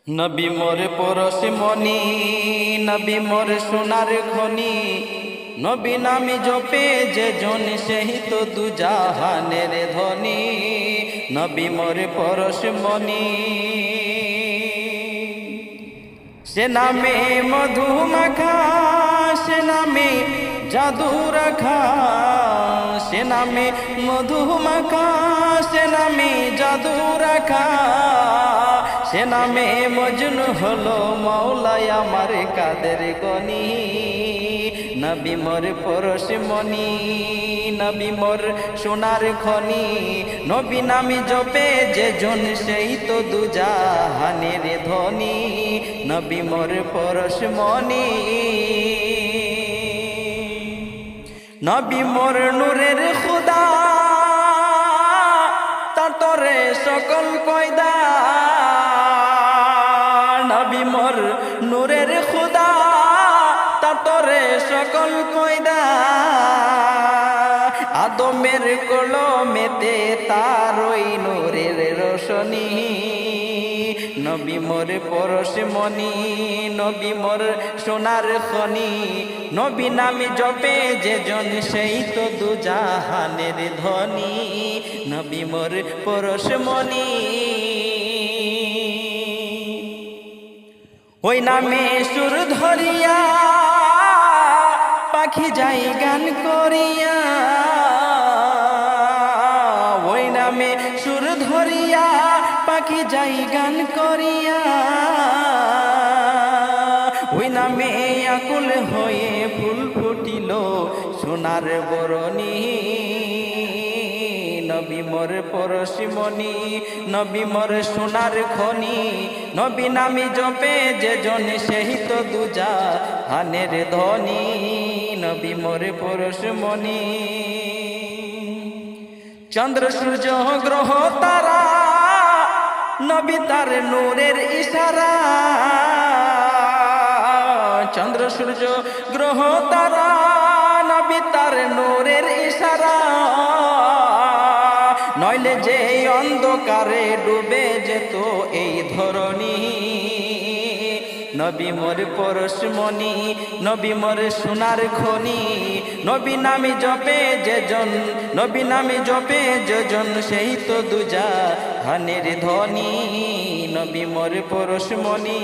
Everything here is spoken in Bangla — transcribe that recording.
নবী মোর পরশমণি, নবী মোর সোনার খনি, নবী নামে জপে যে জন সেই তো দুজাহানের ধনী। নবী মোর পরশমণি, সে নামে মধু মাখা, সে নামে জাদু রাখা, সে নামে মধু মাখা, সে নামে জাদু রাখা, সে নামে মজনু হলো মৌলাই আমার কাদের গনি। নবী মোর পরশমণি, নবী মোর সোনার খনি, নবী নামে জপে যে জন সেই তো দুজাহানের ধনী। নবী মোর পরশমণি, নবী মোর নূরের খুদা, তার তরে সকল কয়দা। নবী মোর নূরের খুদা, তার তরে সকল কয়দা। আদমের কলমেতে তার ওই নূরের রোশনী। নবী মোর পরশমণি, নবী মোর সোনার খনি, নবী নামে জপে যে জন সেই তো দুজাহানের ধনী। নবী মোর পরশমণি, ওই নামে সুর ধরিয়া পাখি যাই গান করিয়া, ওই নামে সুর ধরিয়া পাখি যাই গান করিয়া, ওই নামে আকুল হয়ে ফুল ফুটিল সোনার বরণী। নবী মোর পরশমণি, নবী মোর সোনার খনি, নবী নামে জপে যে জন সেই তো দুজাহানের ধনী। নবী মোর পরশমণি, চন্দ্র সূর্য গ্রহ তারা, নবী তার নূরের ইশারা। চন্দ্র সূর্য গ্রহ তারা, নবী তার নূরের ইশারা। নইলে যে অন্ধকারে ডুবে যেত এই ধরণী। নবী মোর পরশমণি, নবী মোর সোনার খনি, নবী নামে জপে যে জন, নবী নামে জপে যে জন সেই তো দুজাহানের ধনী। নবী মোর পরশমণি।